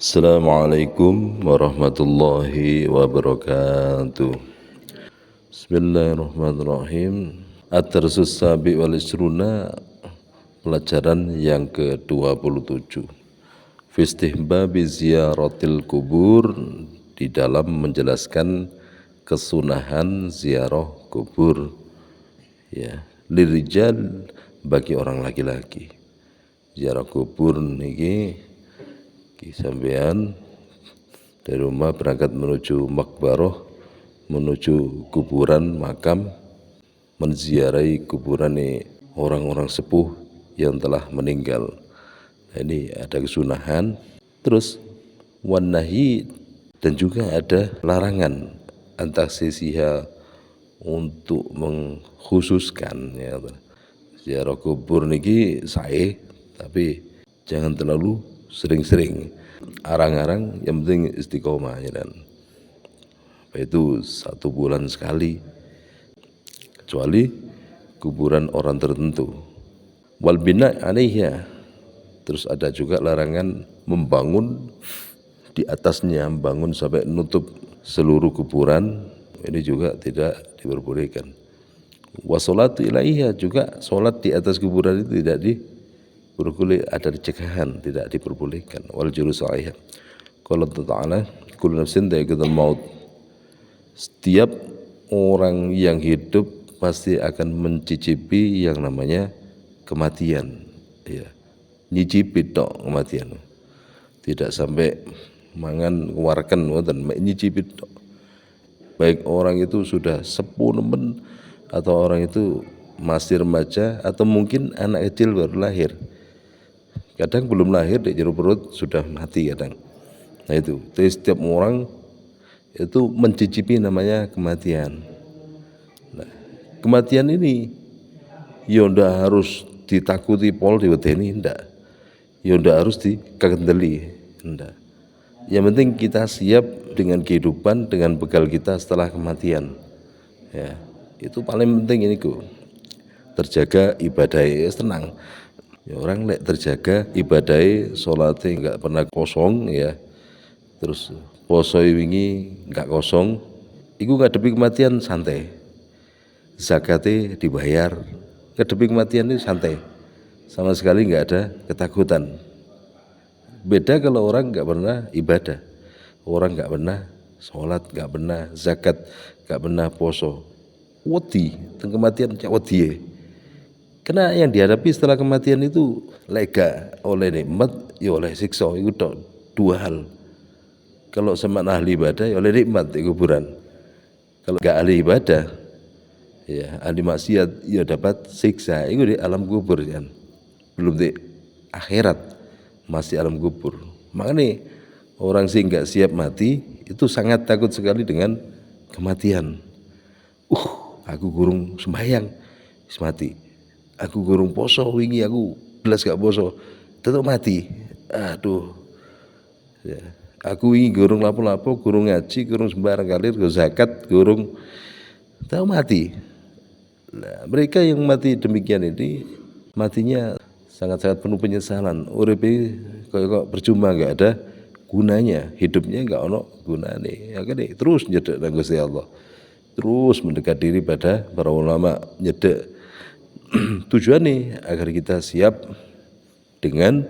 Assalamualaikum warahmatullahi wabarakatuh. Bismillahirrahmanirrahim. Ad-Darsus Sabi wal Isruna, pelajaran yang ke-27. Fistihbabi ziyaratil kubur, di dalam menjelaskan kesunahan ziarah kubur. Ya, lirijal, bagi orang laki-laki. Ziarah kubur niki sampean dari rumah berangkat menuju makbaroh, menuju kuburan makam, menziarahi kuburan orang-orang sepuh yang telah meninggal. Ini ada kesunahan. Terus wanahi, dan juga ada larangan antaksisiha, untuk mengkhususkan ya. Ziarah kubur niki sae, tapi jangan terlalu sering-sering, arang-arang, yang penting istiqomah ya kan. Itu 1 bulan sekali, kecuali kuburan orang tertentu. Wal bina alaiha, terus ada juga larangan membangun di atasnya, membangun sampai nutup seluruh kuburan, ini juga tidak diperbolehkan. Wassolatu ilaiha, juga sholat di atas kuburan itu tidak diperboleh, ada cegahan, tidak diperbolehkan. Wal julus alaiha, qala ta'ala kullu nafsin dha'iqatul maut, setiap orang yang hidup pasti akan mencicipi yang namanya kematian ya. Nyicipi tok kematian, tidak sampai mangan keluarkan dan nyicipi tok. Baik orang itu sudah sepuh nemen, atau orang itu masih remaja, atau mungkin anak kecil baru lahir. Kadang belum lahir di jero perut sudah mati kadang. Nah itu, jadi setiap orang itu mencicipi namanya kematian. Nah, kematian ini ya ndak harus ditakuti pol diwedeni, ndak. Ya ndak harus dikendeli, ndak. Yang penting kita siap dengan kehidupan, dengan bekal kita setelah kematian. Ya, itu paling penting ini ku. Terjaga ibadahnya tenang. Ya, orang lek terjaga ibadahnya, sholatnya enggak pernah kosong ya. Terus poso wingi enggak kosong, iku ngadepi kematian santai. Zakatnya dibayar, ngadepi kematian ini santai. Sama sekali enggak ada ketakutan. Beda kalau orang enggak pernah ibadah. Orang enggak pernah sholat, enggak pernah zakat, enggak pernah poso. Wedi, teng kematian cak wedi. Karena yang dihadapi setelah kematian itu lega oleh nikmat, ya oleh siksa. Itu dua hal. Kalau sama ahli ibadah ya oleh nikmat di kuburan. Kalau enggak ahli ibadah, ya ahli maksiat, ya dapat siksa. Itu di alam kubur kan. Belum di akhirat, masih alam kubur. Makanya orang sih enggak siap mati itu sangat takut sekali dengan kematian. Aku gurung sembahyang wis mati. Aku gurung poso wingi, aku belas gak poso, tetep mati. Aduh. Ya. Aku wingi gurung lapo-lapo, gurung ngaji, gurung sembarang kalir, gurung zakat, gurung tahu mati. Nah, mereka yang mati demikian ini matinya sangat-sangat penuh penyesalan. Uripe kok percuma, enggak ada gunanya, hidupnya enggak ono gunane. Ya kan terus nyedek nang Gusti Allah. Terus mendekat diri pada para ulama, nyedek. Tujuan nih agar kita siap dengan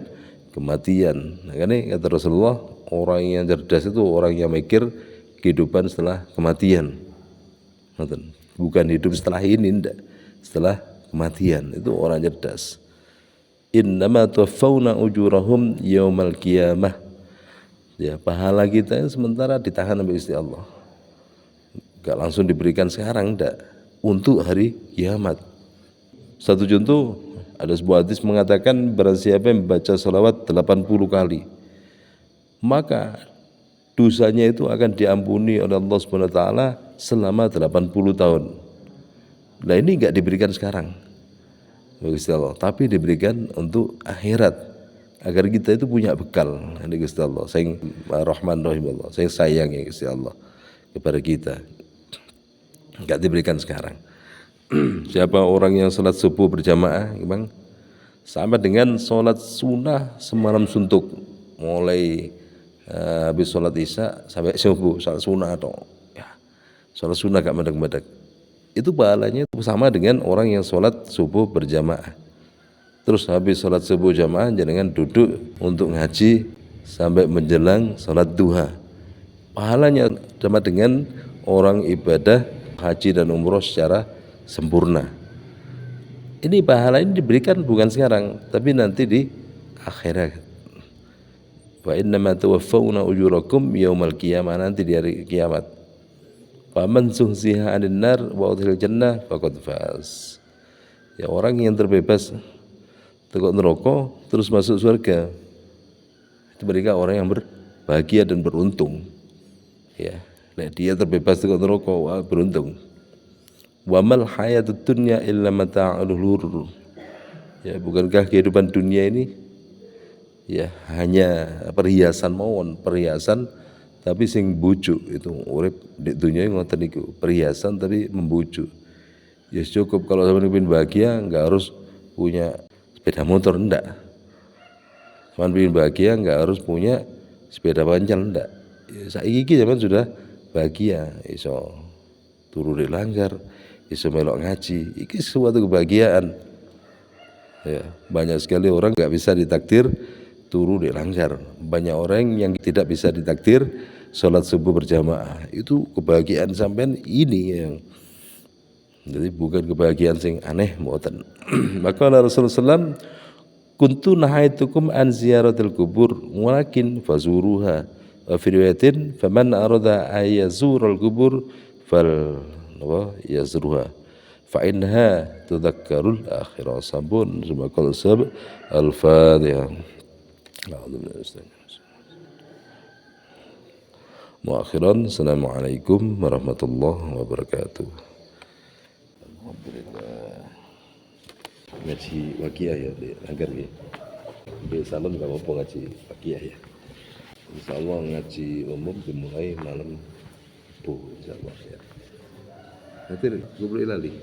kematian. Makanya kata Rasulullah, orang yang cerdas itu orang yang mikir kehidupan setelah kematian. Bukan hidup setelah ini, enggak. Setelah kematian itu orang cerdas. Innama tuwaffawna ujurahum yaumal qiyamah. Ya, pahala kita sementara ditahan oleh Gusti Allah. Enggak langsung diberikan sekarang, enggak. Untuk hari kiamat. Satu contoh, ada sebuah hadis mengatakan barang siapa yang membaca salawat 80 kali, maka dosanya itu akan diampuni oleh Allah Subhanahu wa taala selama 80 tahun. Nah, ini enggak diberikan sekarang, Gusti Allah, tapi diberikan untuk akhirat, agar kita itu punya bekal. Ini Gusti Allah, sayang Rahman Rahim Allah, saya sayang ya Gusti Allah kepada kita. Enggak diberikan sekarang. Siapa orang yang salat subuh berjamaah, Bang, sama dengan salat sunnah semalam suntuk, mulai habis sholat isya sampai subuh, sholat sunnah atau ya, sholat sunnah gak medek-medek, itu pahalanya sama dengan orang yang sholat subuh berjamaah. Terus habis sholat subuh jamaah jangan duduk untuk ngaji sampai menjelang sholat duha, pahalanya sama dengan orang ibadah haji dan umroh secara sempurna. Ini pahala ini diberikan bukan sekarang, tapi nanti di akhirat. Wa innama tuwaffawna ujurakum yaumal qiyamah, nanti di hari kiamat. Faman zuhziha 'anil nar wa udkhilal jannah faqad faz. Ya, orang yang terbebas dari neraka terus masuk surga, itu mereka orang yang berbahagia dan beruntung. Ya, nah, dia terbebas dari neraka, wah, beruntung. Wa mal hayatud dunya illa mata'ul ghurur. Ya, bukankah kehidupan dunia ini ya hanya perhiasan mawon, perhiasan tapi sing bujuk. Itu urip di dunia ngoten niku, perhiasan tapi membujuk. Ya cukup kalau sampeyan ingin bahagia, enggak harus punya sepeda motor, enggak. Sampeyan ingin bahagia enggak harus punya sepeda pancal, enggak. Ya, saiki zaman sudah bahagia, iso turu di langgar, iso melok ngaji, iki suatu kebahagiaan. Ya, banyak sekali orang enggak bisa ditakdir turu di langgar, banyak orang yang tidak bisa ditakdir sholat subuh berjamaah. Itu kebahagiaan sampean ini yang jadi bukan kebahagiaan sing aneh mboten. Maka Rasulullah SAW, kuntu nahaitukum an ziyaratil kubur walakin fazuruha, wa fi riwayatin faman arada ayazural kubur fal yazruha fa innaha tudzakkarul akhirah. Sampun sumakal sab al-Fatihah. Muakhiran, assalamualaikum warahmatullahi wabarakatuh. Alhamdulillah. Ngaji waqiah ya, agar ya. Di salon gak apa-apa ngaji waqiah ya. Insyaallah ngaji umum dimulai malam Bu, insyaallah ya. Hadir, ngobrol lali.